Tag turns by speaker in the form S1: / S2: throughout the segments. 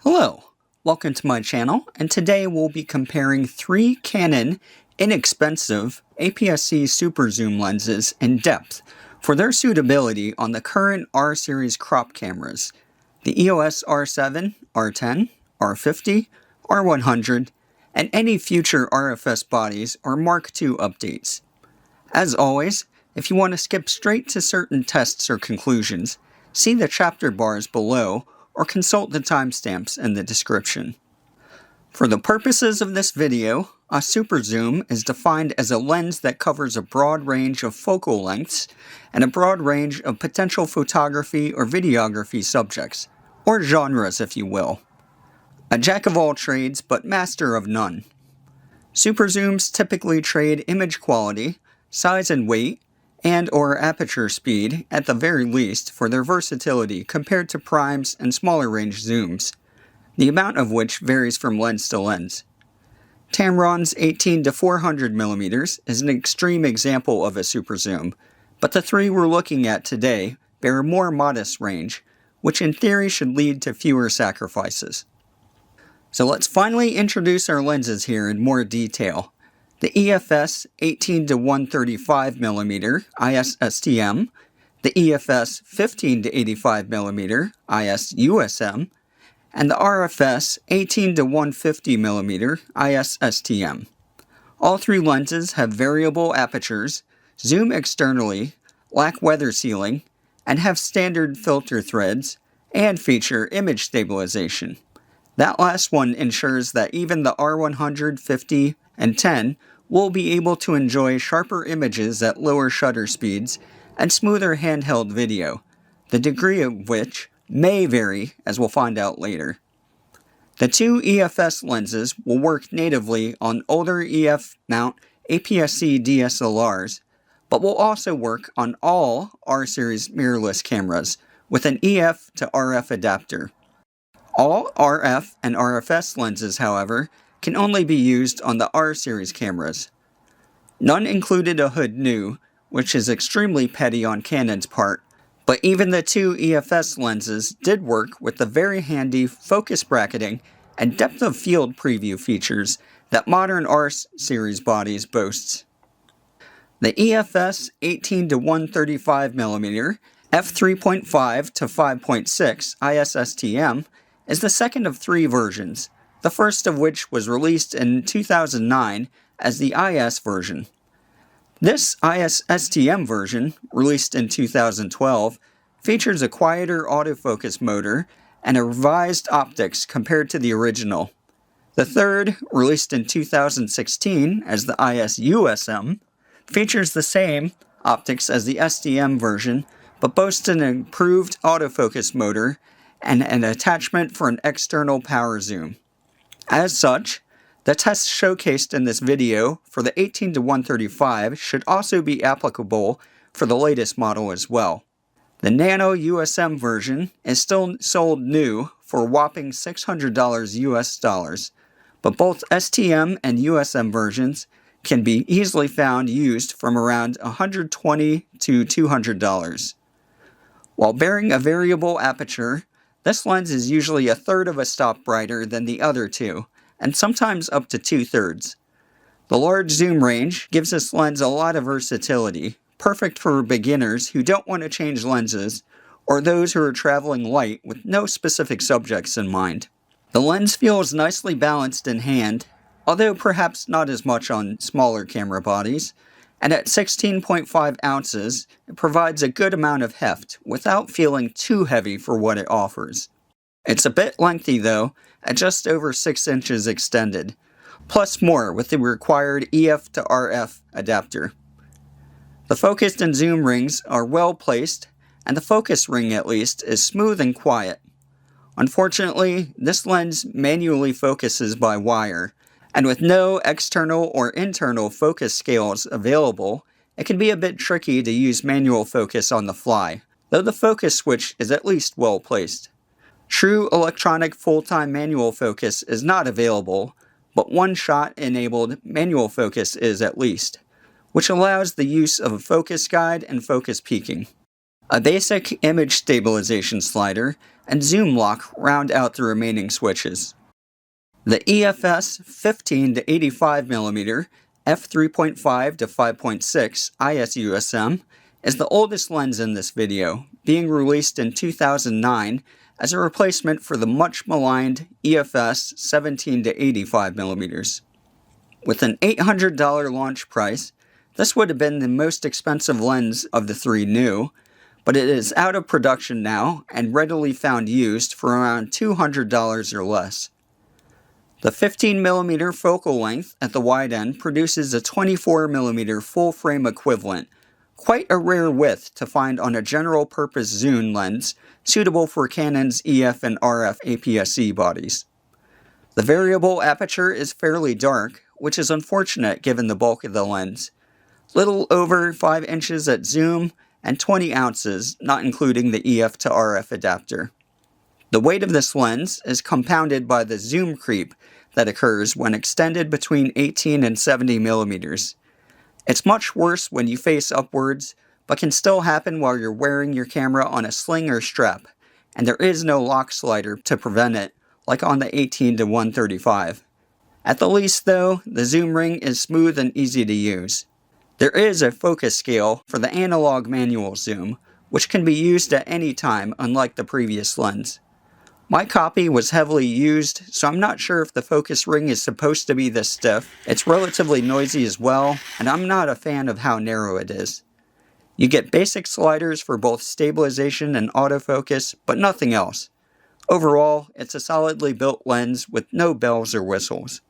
S1: Hello, welcome to my channel, and today we'll be comparing three Canon inexpensive APS-C Superzoom lenses in depth for their suitability on the current R series crop cameras, the EOS R7, R10, R50, R100, and any future RFS bodies or Mark II updates. As always, if you want to skip straight to certain tests or conclusions, see the chapter bars below or consult the timestamps in the description. For the purposes of this video, a superzoom is defined as a lens that covers a broad range of focal lengths and a broad range of potential photography or videography subjects, or genres if you will. A jack of all trades but master of none. Superzooms typically trade image quality, size and weight, and/or aperture speed, at the very least, for their versatility compared to primes and smaller range zooms, the amount of which varies from lens to lens. Tamron's 18 to 400 mm is an extreme example of a superzoom, but the three we're looking at today bear a more modest range, which in theory should lead to fewer sacrifices. So let's finally introduce our lenses here in more detail. The EFS 18 to 135 mm IS STM, the EFS 15 to 85 mm IS USM, and the RFS 18 to 150 mm IS STM. All three lenses have variable apertures, zoom externally, lack weather sealing, and have standard filter threads, and feature image stabilization. That last one ensures that even the R100, 50, and 10 will be able to enjoy sharper images at lower shutter speeds and smoother handheld video, the degree of which may vary, as we'll find out later. The two EFS lenses will work natively on older EF mount APS-C DSLRs, but will also work on all R-series mirrorless cameras with an EF to RF adapter. All RF and RFS lenses, however, can only be used on the R-series cameras. None included a hood new, which is extremely petty on Canon's part, but even the two EFS lenses did work with the very handy focus bracketing and depth of field preview features that modern R-series bodies boasts. The EFS 18 to 135 mm F3.5-5.6 IS STM is the second of three versions, the first of which was released in 2009 as the IS version. This IS STM version, released in 2012, features a quieter autofocus motor and a revised optics compared to the original. The third, released in 2016 as the IS USM, features the same optics as the STM version, but boasts an improved autofocus motor and an attachment for an external power zoom. As such, the tests showcased in this video for the 18 to 135 should also be applicable for the latest model as well. The Nano USM version is still sold new for a whopping $600 US dollars, but both STM and USM versions can be easily found used from around $120 to $200. While bearing a variable aperture, this lens is usually a third of a stop brighter than the other two, and sometimes up to 2/3. The large zoom range gives this lens a lot of versatility, perfect for beginners who don't want to change lenses, or those who are traveling light with no specific subjects in mind. The lens feels nicely balanced in hand, although perhaps not as much on smaller camera bodies, and at 16.5 ounces, it provides a good amount of heft without feeling too heavy for what it offers. It's a bit lengthy though, at just over 6 inches extended, plus more with the required EF to RF adapter. The focus and zoom rings are well placed, and the focus ring at least is smooth and quiet. Unfortunately, this lens manually focuses by wire, and with no external or internal focus scales available, it can be a bit tricky to use manual focus on the fly, though the focus switch is at least well placed. True electronic full-time manual focus is not available, but one-shot enabled manual focus is at least, which allows the use of a focus guide and focus peaking. A basic image stabilization slider and zoom lock round out the remaining switches. The EFS 15 to 85mm F3.5-5.6 IS USM is the oldest lens in this video, being released in 2009 as a replacement for the much maligned EFS 17 to 85mm. With an $800 launch price, this would have been the most expensive lens of the three new, but it is out of production now and readily found used for around $200 or less. The 15mm focal length at the wide end produces a 24mm full frame equivalent, quite a rare width to find on a general purpose zoom lens suitable for Canon's EF and RF APS-C bodies. The variable aperture is fairly dark, which is unfortunate given the bulk of the lens. Little over 5 inches at zoom and 20 ounces, not including the EF to RF adapter. The weight of this lens is compounded by the zoom creep that occurs when extended between 18 and 70 millimeters. It's much worse when you face upwards, but can still happen while you're wearing your camera on a sling or strap, and there is no lock slider to prevent it, like on the 18 to 135. At the least though, the zoom ring is smooth and easy to use. There is a focus scale for the analog manual zoom, which can be used at any time unlike the previous lens. My copy was heavily used, so I'm not sure if the focus ring is supposed to be this stiff. It's relatively noisy as well, and I'm not a fan of how narrow it is. You get basic sliders for both stabilization and autofocus, but nothing else. Overall, it's a solidly built lens with no bells or whistles.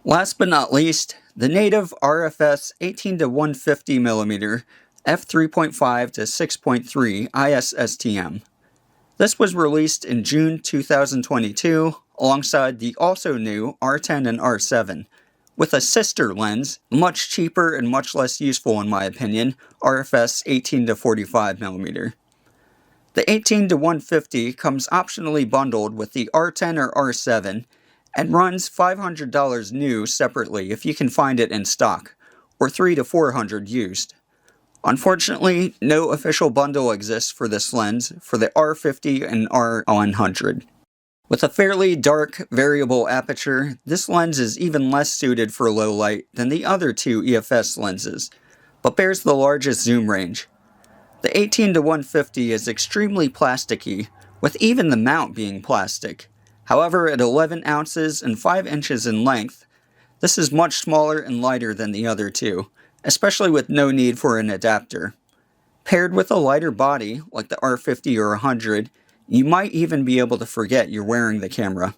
S1: Last but not least, the native RFS 18 to 150mm F3.5-6.3 IS STM. This was released in June 2022 alongside the also new R10 and R7, with a sister lens, much cheaper and much less useful in my opinion, RFS 18 to 45mm. The 18 to 150 comes optionally bundled with the R10 or R7 and runs $500 new separately if you can find it in stock, or $300 to $400 used. Unfortunately, no official bundle exists for this lens for the R50 and R100. With a fairly dark variable aperture, this lens is even less suited for low light than the other two EFS lenses, but bears the largest zoom range. The 18 to 150 is extremely plasticky, with even the mount being plastic. However, at 11 ounces and 5 inches in length, this is much smaller and lighter than the other two, especially with no need for an adapter. Paired with a lighter body, like the R50 or 100, you might even be able to forget you're wearing the camera.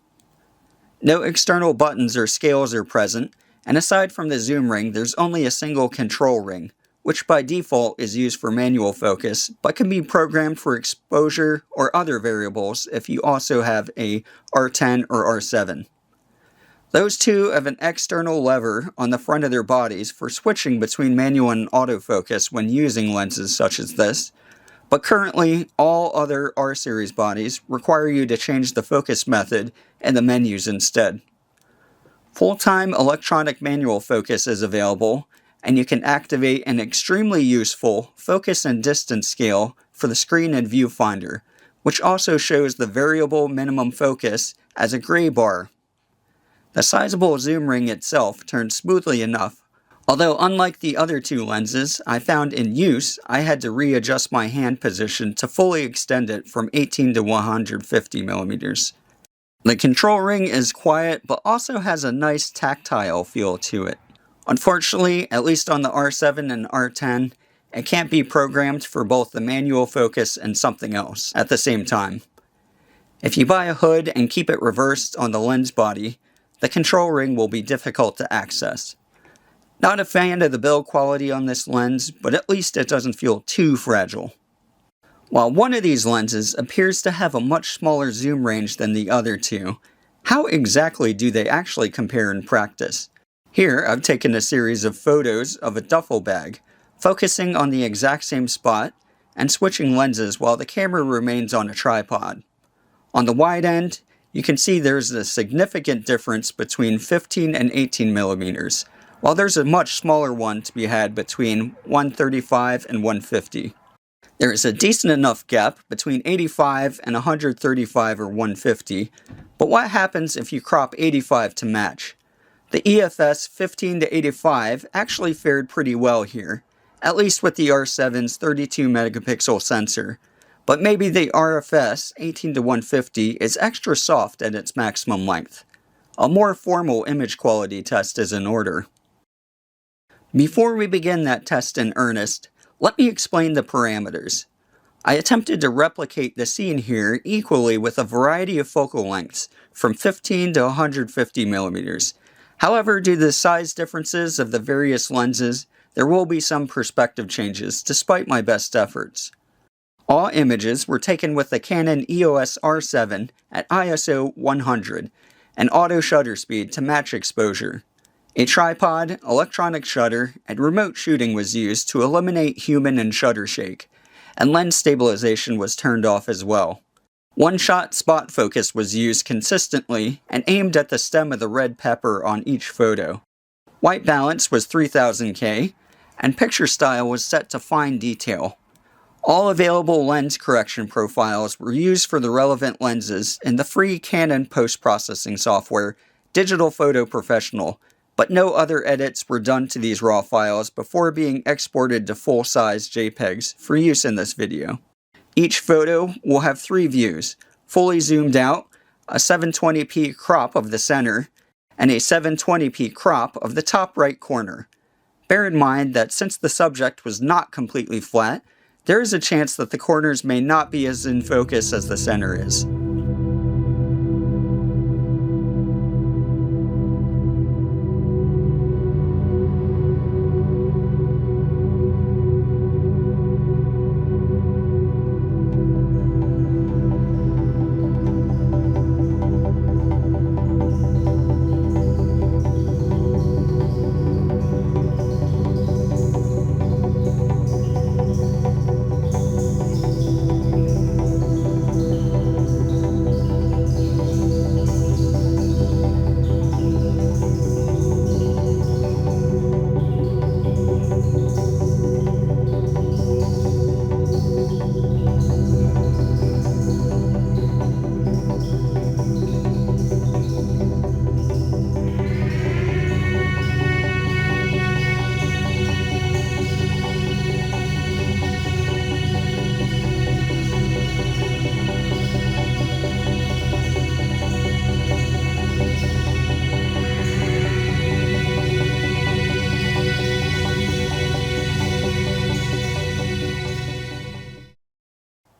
S1: No external buttons or scales are present, and aside from the zoom ring, there's only a single control ring, which by default is used for manual focus, but can be programmed for exposure or other variables if you also have a R10 or R7. Those two have an external lever on the front of their bodies for switching between manual and autofocus when using lenses such as this, but currently all other R-series bodies require you to change the focus method in the menus instead. Full-time electronic manual focus is available, and you can activate an extremely useful focus and distance scale for the screen and viewfinder, which also shows the variable minimum focus as a gray bar. The sizable zoom ring itself turns smoothly enough, although unlike the other two lenses I found in use, I had to readjust my hand position to fully extend it from 18 to 150mm. The control ring is quiet but also has a nice tactile feel to it. Unfortunately, at least on the R7 and R10, it can't be programmed for both the manual focus and something else at the same time. If you buy a hood and keep it reversed on the lens body, the control ring will be difficult to access. Not a fan of the build quality on this lens, but at least it doesn't feel too fragile. While one of these lenses appears to have a much smaller zoom range than the other two, how exactly do they actually compare in practice? Here, I've taken a series of photos of a duffel bag, focusing on the exact same spot and switching lenses while the camera remains on a tripod. On the wide end, you can see there's a significant difference between 15 and 18 millimeters, while there's a much smaller one to be had between 135 and 150. There is a decent enough gap between 85 and 135 or 150, but what happens if you crop 85 to match? The EFS 15 to 85 actually fared pretty well here, at least with the R7's 32 megapixel sensor, but maybe the RFS 18 to 150 is extra soft at its maximum length. A more formal image quality test is in order. Before we begin that test in earnest, let me explain the parameters. I attempted to replicate the scene here equally with a variety of focal lengths, from 15 to 150 millimeters. However, due to the size differences of the various lenses, there will be some perspective changes despite my best efforts. All images were taken with the Canon EOS R7 at ISO 100 and auto shutter speed to match exposure. A tripod, electronic shutter, and remote shooting was used to eliminate human and shutter shake, and lens stabilization was turned off as well. One-shot spot focus was used consistently and aimed at the stem of the red pepper on each photo. White balance was 3000K, and picture style was set to fine detail. All available lens correction profiles were used for the relevant lenses in the free Canon post-processing software, Digital Photo Professional, but no other edits were done to these raw files before being exported to full-size JPEGs for use in this video. Each photo will have 3 views, fully zoomed out, a 720p crop of the center, and a 720p crop of the top right corner. Bear in mind that since the subject was not completely flat, there is a chance that the corners may not be as in focus as the center is.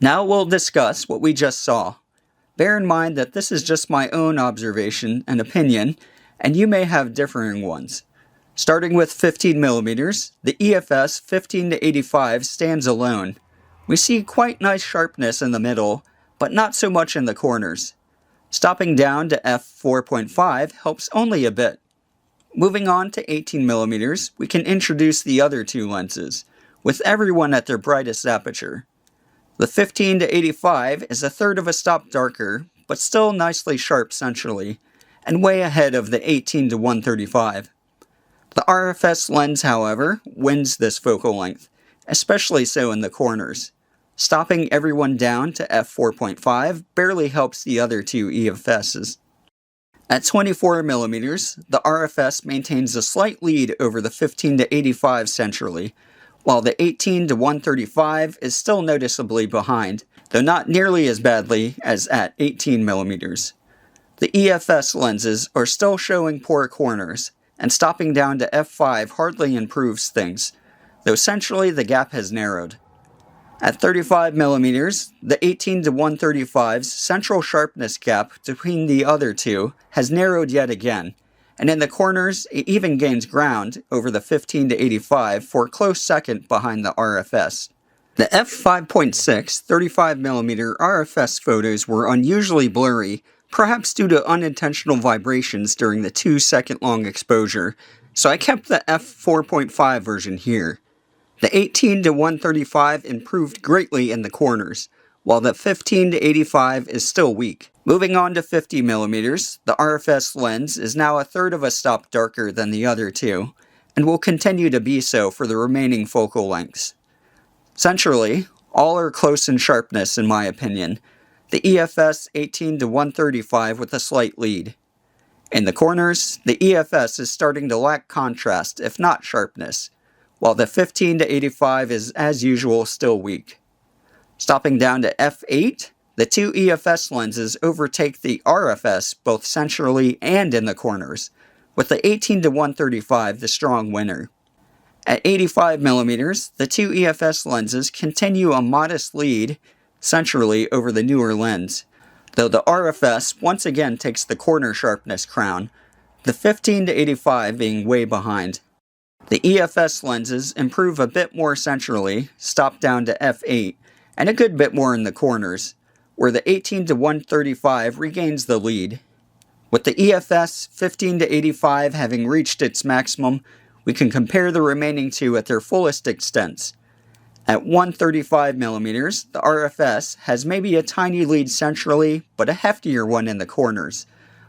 S1: Now we'll discuss what we just saw. Bear in mind that this is just my own observation and opinion, and you may have differing ones. Starting with 15mm, the EFS 15 to 85 stands alone. We see quite nice sharpness in the middle, but not so much in the corners. Stopping down to f4.5 helps only a bit. Moving on to 18mm, we can introduce the other 2 lenses, with everyone at their brightest aperture. The 15 to 85 is a third of a stop darker, but still nicely sharp centrally, and way ahead of the 18 to 135. The RFS lens, however, wins this focal length, especially so in the corners. Stopping everyone down to f4.5 barely helps the other 2 EFSs. At 24mm, the RFS maintains a slight lead over the 15 to 85 centrally, while the 18 to 135 is still noticeably behind, though not nearly as badly as at 18mm. The EFS lenses are still showing poor corners, and stopping down to f5 hardly improves things, though centrally the gap has narrowed. At 35mm, the 18 to 135's central sharpness gap between the other 2 has narrowed yet again, and in the corners, it even gains ground over the 15 to 85 for a close second behind the RFS. The F3.5-6 35mm RFS photos were unusually blurry, perhaps due to unintentional vibrations during the 2-second-long exposure, so I kept the f4.5 version here. The 18 to 135 improved greatly in the corners, while the 15 to 85 is still weak. Moving on to 50mm, the RFS lens is now a third of a stop darker than the other 2, and will continue to be so for the remaining focal lengths. Centrally, All are close in sharpness in my opinion. The EFS 18-135 with a slight lead. In the corners, the EFS is starting to lack contrast, if not sharpness, while the 15-85 is, as usual, still weak. Stopping down to f8, the two EFS lenses overtake the RFS both centrally and in the corners, with the 18-135 the strong winner. At 85mm, the two EFS lenses continue a modest lead centrally over the newer lens, though the RFS once again takes the corner sharpness crown, the 15-85 being way behind. The EFS lenses improve a bit more centrally, stop down to f8, and a good bit more in the corners, where the 18-135 regains the lead. With the EFS 15-85 having reached its maximum, we can compare the remaining two at their fullest extents. At 135mm, the RFS has maybe a tiny lead centrally, but a heftier one in the corners,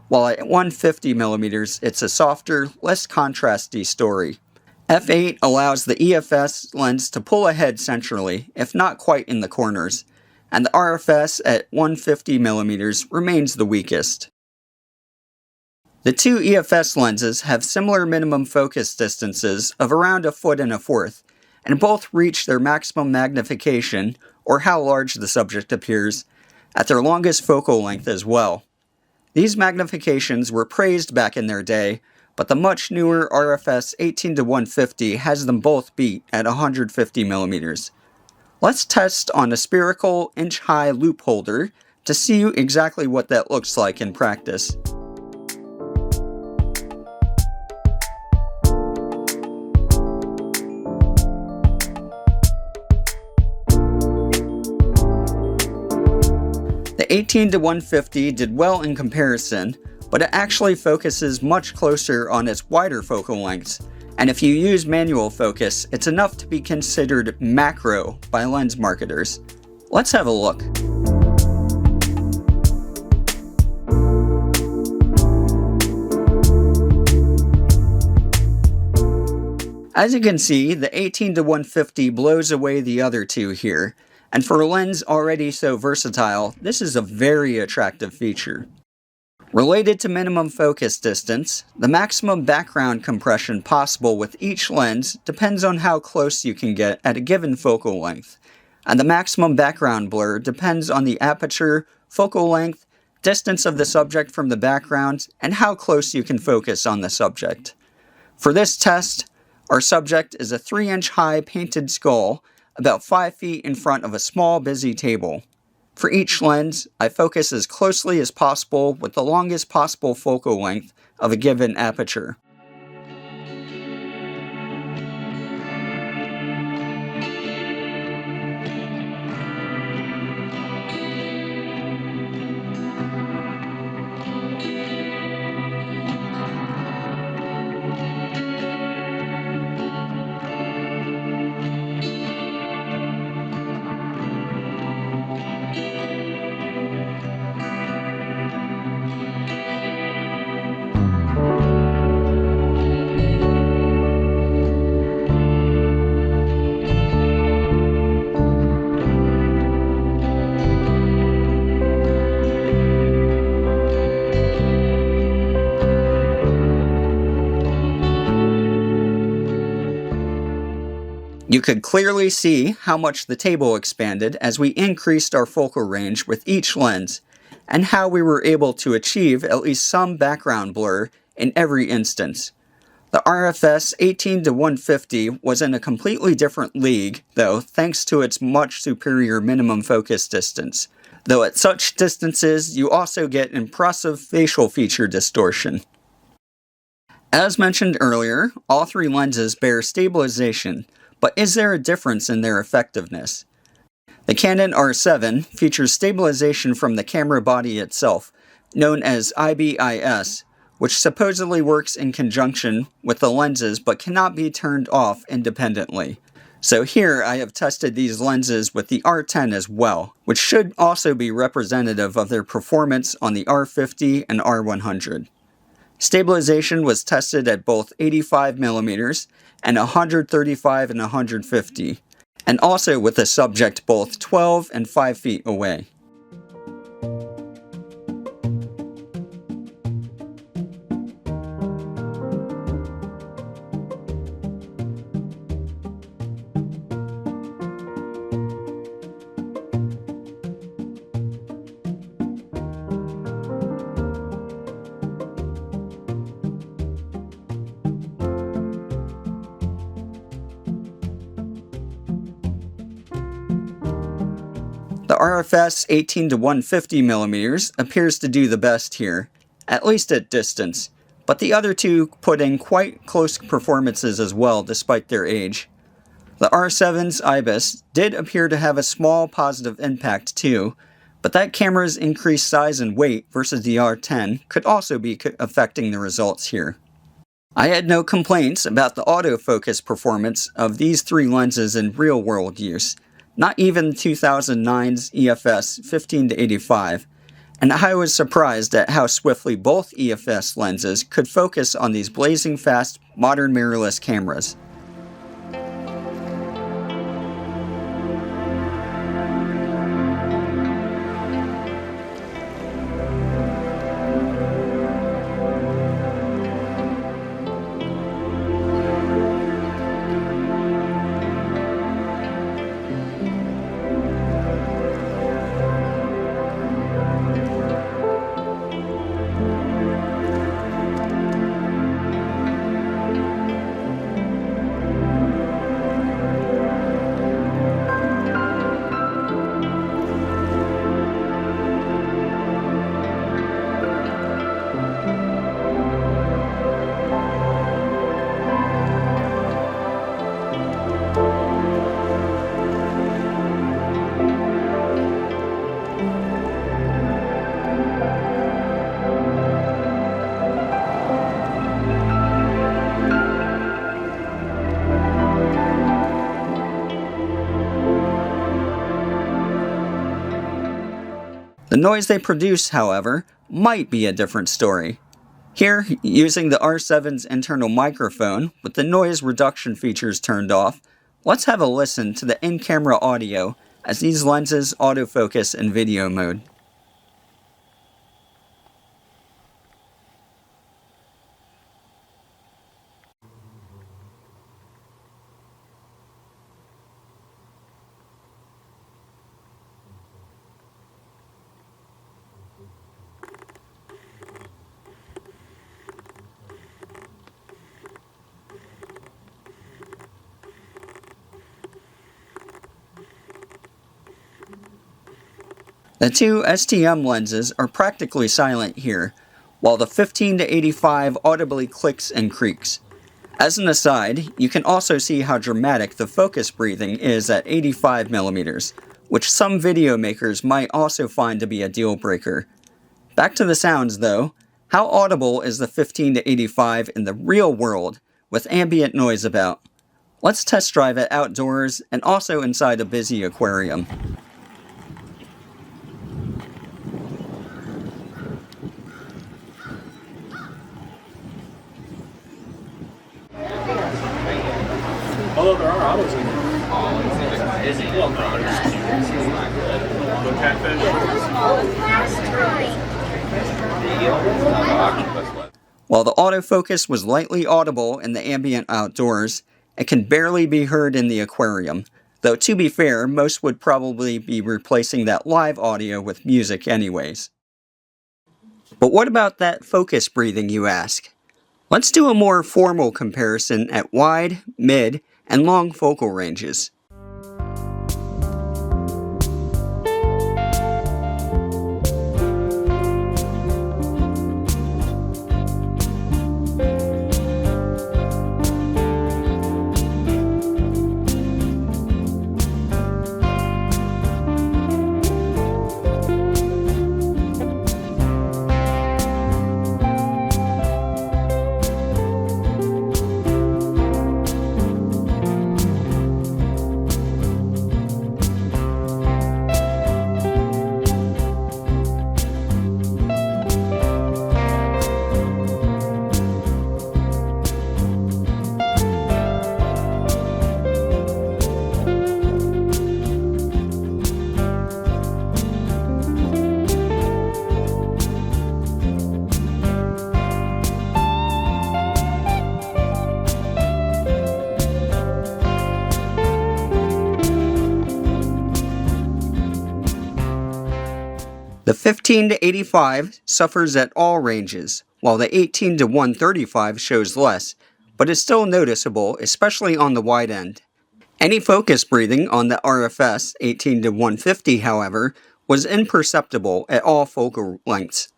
S1: while at 150mm it's a softer, less contrasty story. f8 allows the EFS lens to pull ahead centrally, if not quite in the corners, and the RFS at 150mm remains the weakest. The two EFS lenses have similar minimum focus distances of around 1 1/4 feet, and both reach their maximum magnification, or how large the subject appears, at their longest focal length as well. These magnifications were praised back in their day, but the much newer RFS 18-150 has them both beat at 150mm. Let's test on a spherical inch-high loop holder to see exactly what that looks like in practice. The 18-150 did well in comparison, but it actually focuses much closer on its wider focal lengths, and if you use manual focus, it's enough to be considered macro by lens marketers. Let's have a look. As you can see, the 18-150 blows away the other two here, and for a lens already so versatile, this is a very attractive feature. Related to minimum focus distance, the maximum background compression possible with each lens depends on how close you can get at a given focal length, and the maximum background blur depends on the aperture, focal length, distance of the subject from the background, and how close you can focus on the subject. For this test, our subject is a 3-inch high painted skull, about 5 feet in front of a small busy table. For each lens, I focus as closely as possible with the longest possible focal length of a given aperture. You could clearly see how much the table expanded as we increased our focal range with each lens, and how we were able to achieve at least some background blur in every instance. The RFS 18-150 was in a completely different league, though, thanks to its much superior minimum focus distance, though at such distances you also get impressive facial feature distortion. As mentioned earlier, all three lenses bear stabilization, but is there a difference in their effectiveness? The Canon R7 features stabilization from the camera body itself, known as IBIS, which supposedly works in conjunction with the lenses but cannot be turned off independently. So here I have tested these lenses with the R10 as well, which should also be representative of their performance on the R50 and R100. Stabilization was tested at both 85mm and 135 and 150, and also with the subject both 12 and 5 feet away. The RFS 18 to 150 mm appears to do the best here, at least at distance, but the other two put in quite close performances as well despite their age. The R7's IBIS did appear to have a small positive impact too, but that camera's increased size and weight versus the R10 could also be affecting the results here. I had no complaints about the autofocus performance of these three lenses in real-world use, not even 2009's EFS 15-85, and I was surprised at how swiftly both EFS lenses could focus on these blazing fast modern mirrorless cameras. The noise they produce, however, might be a different story. Here, using the R7's internal microphone with the noise reduction features turned off, let's have a listen to the in-camera audio as these lenses autofocus in video mode. The two STM lenses are practically silent here, while the 15 to 85 audibly clicks and creaks. As an aside, you can also see how dramatic the focus breathing is at 85 mm, which some video makers might also find to be a deal breaker. Back to the sounds though, how audible is the 15 to 85 in the real world with ambient noise about? Let's test drive it outdoors and also inside a busy aquarium.
S2: Although there are autos in there.
S1: While the autofocus was lightly audible in the ambient outdoors, it can barely be heard in the aquarium, though to be fair, most would probably be replacing that live audio with music anyways. But what about that focus breathing, you ask? Let's do a more formal comparison at wide, mid, and long focal ranges. 15 to 85 suffers at all ranges, while the 18 to 135 shows less, but is still noticeable, especially on the wide end. Any focus breathing on the RFS 18 to 150, however, was imperceptible at all focal lengths.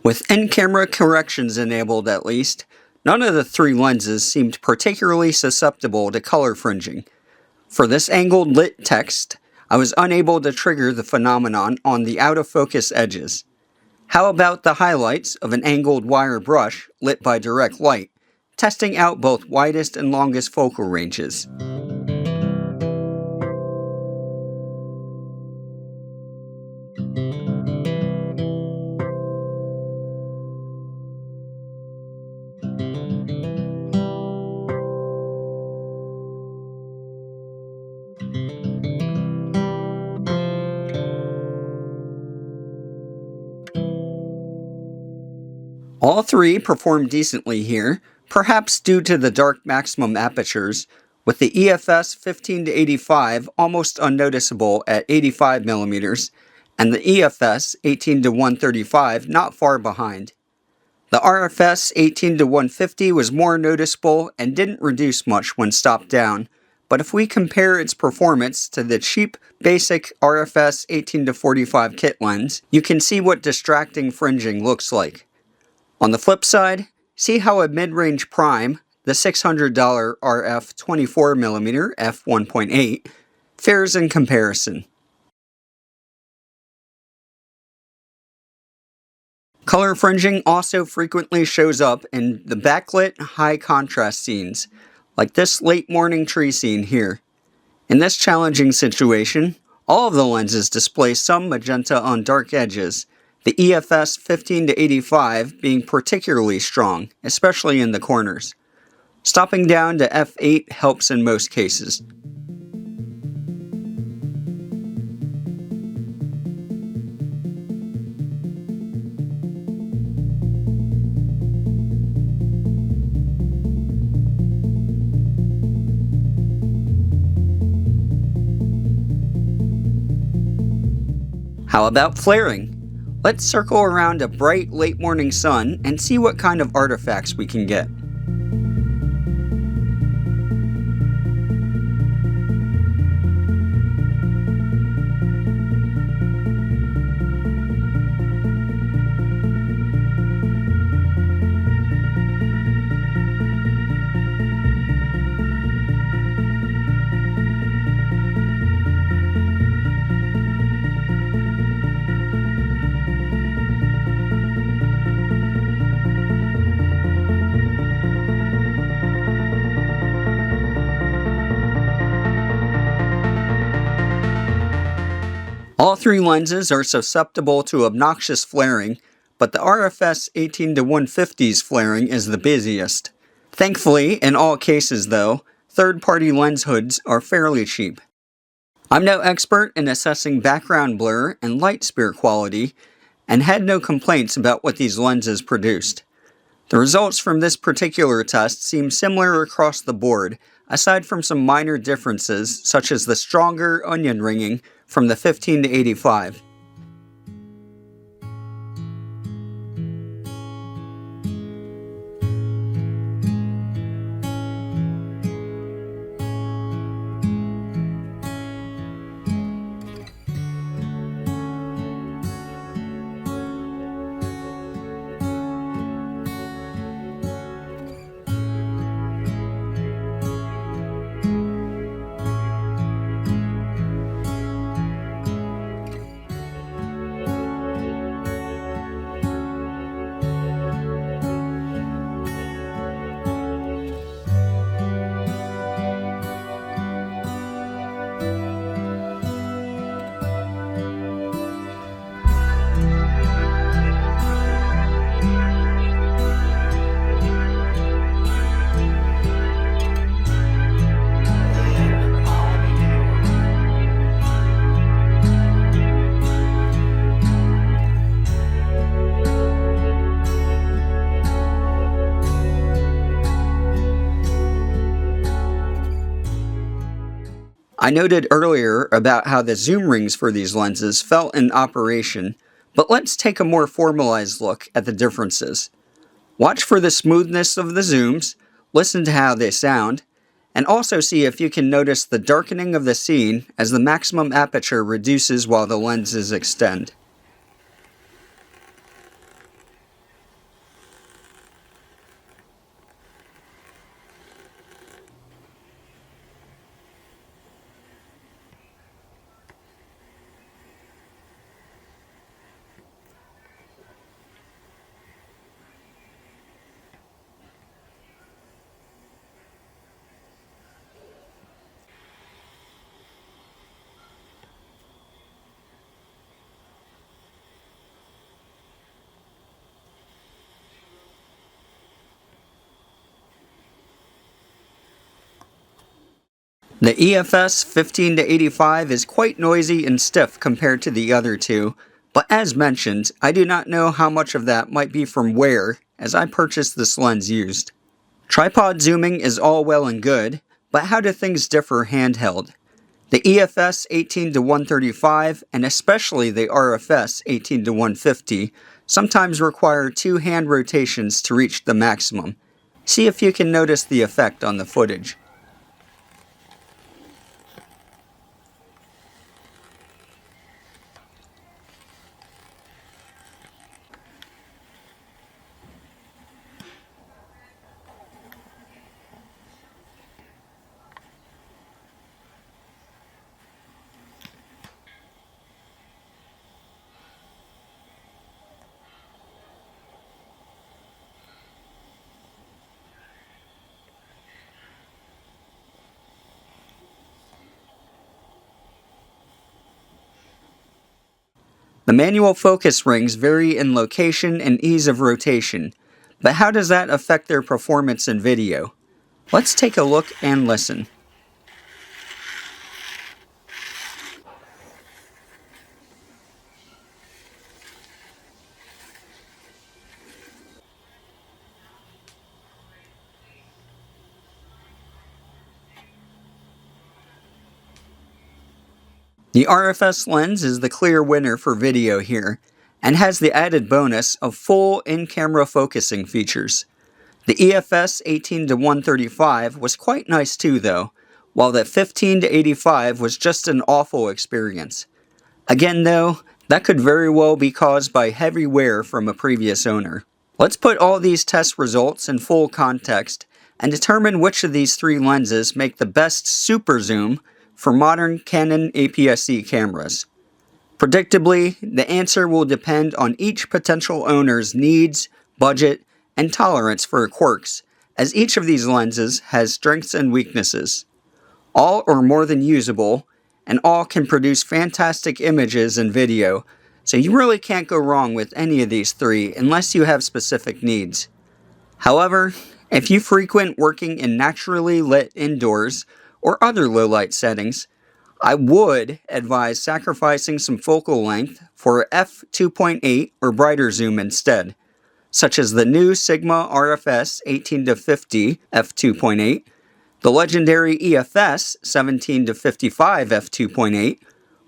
S1: With in-camera corrections enabled at least, none of the three lenses seemed particularly susceptible to color fringing. For this angled lit text, I was unable to trigger the phenomenon on the out-of-focus edges. How about the highlights of an angled wire brush lit by direct light, testing out both widest and longest focal ranges? All three performed decently here, perhaps due to the dark maximum apertures, with the EFS 15 to 85 almost unnoticeable at 85mm, and the EFS 18 to 135 not far behind. The RFS 18 to 150 was more noticeable and didn't reduce much when stopped down, but if we compare its performance to the cheap, basic RFS 18 to 45 kit lens, you can see what distracting fringing looks like. On the flip side, see how a mid-range prime, the $600 RF 24mm f1.8, fares in comparison. Color fringing also frequently shows up in the backlit high contrast scenes, like this late morning tree scene here. In this challenging situation, all of the lenses display some magenta on dark edges, the EFS 15 to 85 being particularly strong, especially in the corners. Stopping down to f8 helps in most cases. How about flaring? Let's circle around a bright late morning sun and see what kind of artifacts we can get. All three lenses are susceptible to obnoxious flaring, but the RFS 18 to 150's flaring is the busiest. Thankfully, in all cases though, third-party lens hoods are fairly cheap. I'm no expert in assessing background blur and light spear quality, and had no complaints about what these lenses produced. The results from this particular test seem similar across the board, aside from some minor differences such as the stronger onion ringing from the 15 to 85. I noted earlier about how the zoom rings for these lenses felt in operation, but let's take a more formalized look at the differences. Watch for the smoothness of the zooms, listen to how they sound, and also see if you can notice the darkening of the scene as the maximum aperture reduces while the lenses extend. The EFS 15-85 is quite noisy and stiff compared to the other two, but as mentioned, I do not know how much of that might be from wear, as I purchased this lens used. Tripod zooming is all well and good, but how do things differ handheld? The EFS 18-135 and especially the RFS 18-150 sometimes require 2 hand rotations to reach the maximum. See if you can notice the effect on the footage. The manual focus rings vary in location and ease of rotation, but how does that affect their performance in video? Let's take a look and listen. The RFS lens is the clear winner for video here, and has the added bonus of full in-camera focusing features. The EFS 18-135 was quite nice too though, while the 15-85 was just an awful experience. Again though, that could very well be caused by heavy wear from a previous owner. Let's put all these test results in full context and determine which of these 3 lenses make the best super zoom for modern Canon APS-C cameras. Predictably, the answer will depend on each potential owner's needs, budget, and tolerance for quirks, as each of these lenses has strengths and weaknesses. All are more than usable, and all can produce fantastic images and video, so you really can't go wrong with any of these 3 unless you have specific needs. However, if you frequent working in naturally lit indoors or other low-light settings, I would advise sacrificing some focal length for f2.8 or brighter zoom instead, such as the new Sigma RFS 18-50 f2.8, the legendary EFS 17-55 f2.8,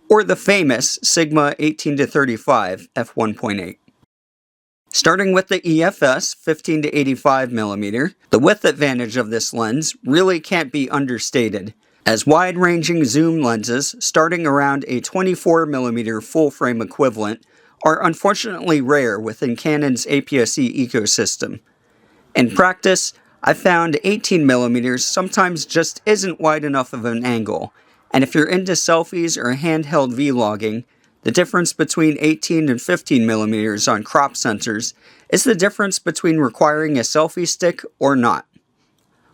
S1: or the famous Sigma 18-35 f1.8. Starting with the EFS 15-85mm, the width advantage of this lens really can't be understated, as wide-ranging zoom lenses starting around a 24mm full-frame equivalent are unfortunately rare within Canon's APS-C ecosystem. In practice, I've found 18mm sometimes just isn't wide enough of an angle, and if you're into selfies or handheld vlogging, the difference between 18 and 15mm on crop sensors is the difference between requiring a selfie stick or not.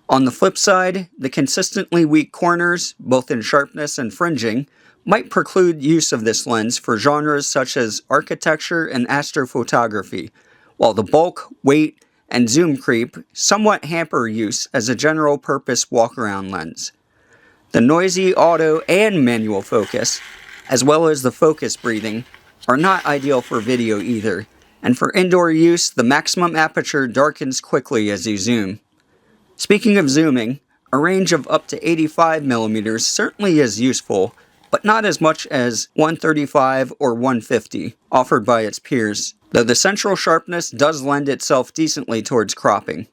S1: On the flip side, the consistently weak corners, both in sharpness and fringing, might preclude use of this lens for genres such as architecture and astrophotography, while the bulk, weight, and zoom creep somewhat hamper use as a general-purpose walk-around lens. The noisy auto and manual focus, as well as the focus breathing, are not ideal for video either, and for indoor use, the maximum aperture darkens quickly as you zoom. Speaking of zooming, A range of up to 85mm certainly is useful, but not as much as 135 or 150 offered by its peers, though the central sharpness does lend itself decently towards cropping.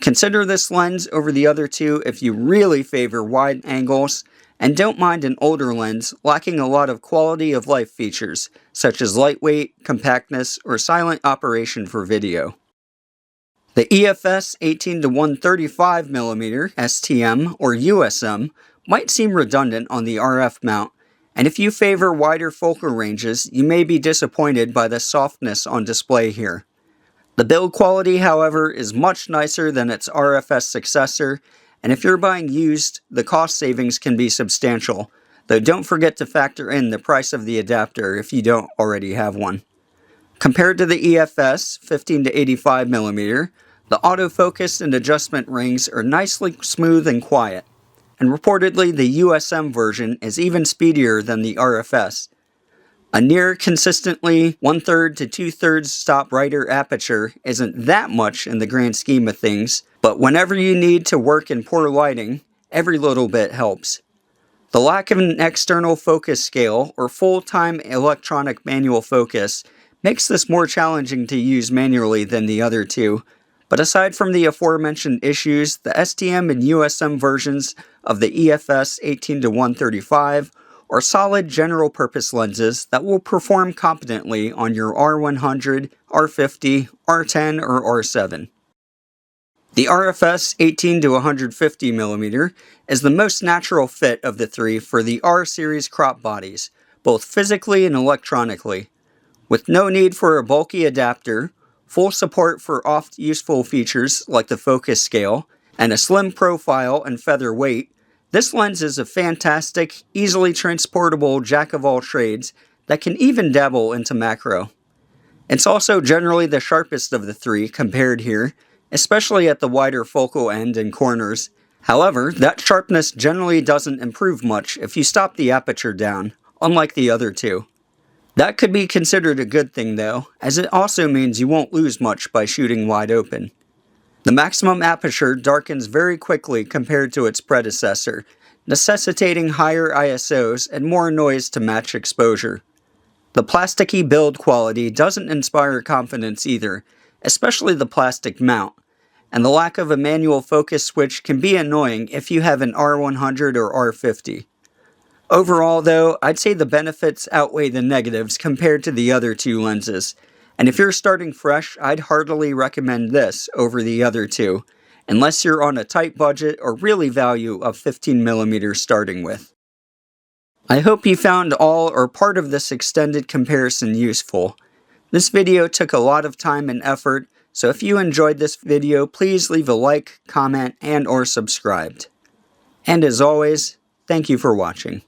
S1: Consider this lens over the other two if you really favor wide angles and don't mind an older lens lacking a lot of quality of life features, such as lightweight, compactness, or silent operation for video. The EFS 18-135mm STM or USM might seem redundant on the RF mount, and if you favor wider focal ranges, you may be disappointed by the softness on display here. The build quality, however, is much nicer than its RFS successor, and if you're buying used, the cost savings can be substantial, though don't forget to factor in the price of the adapter if you don't already have one. Compared to the EFS 15-85mm, the autofocus and adjustment rings are nicely smooth and quiet, and reportedly the USM version is even speedier than the RFS. A near consistently 1/3 to 2/3 stop brighter aperture isn't that much in the grand scheme of things, but whenever you need to work in poor lighting, every little bit helps. The lack of an external focus scale or full-time electronic manual focus makes this more challenging to use manually than the other two, but aside from the aforementioned issues, the STM and USM versions of the EFS 18-135 are solid general-purpose lenses that will perform competently on your R100, R50, R10, or R7. The RFS 18-150mm is the most natural fit of the three for the R-series crop bodies, both physically and electronically. With no need for a bulky adapter, full support for oft-useful features like the focus scale, and a slim profile and feather weight, this lens is a fantastic, easily transportable jack-of-all-trades that can even dabble into macro. It's also generally the sharpest of the three compared here, especially at the wider focal end and corners. However, that sharpness generally doesn't improve much if you stop the aperture down, unlike the other two. That could be considered a good thing though, as it also means you won't lose much by shooting wide open. The maximum aperture darkens very quickly compared to its predecessor, necessitating higher ISOs and more noise to match exposure. The plasticky build quality doesn't inspire confidence either, especially the plastic mount, and the lack of a manual focus switch can be annoying if you have an R100 or R50. Overall though, I'd say the benefits outweigh the negatives compared to the other two lenses, and if you're starting fresh, I'd heartily recommend this over the other two, unless you're on a tight budget or really value a 15mm starting with. I hope you found all or part of this extended comparison useful. This video took a lot of time and effort, so if you enjoyed this video, please leave a like, comment, and/or subscribe. And as always, thank you for watching.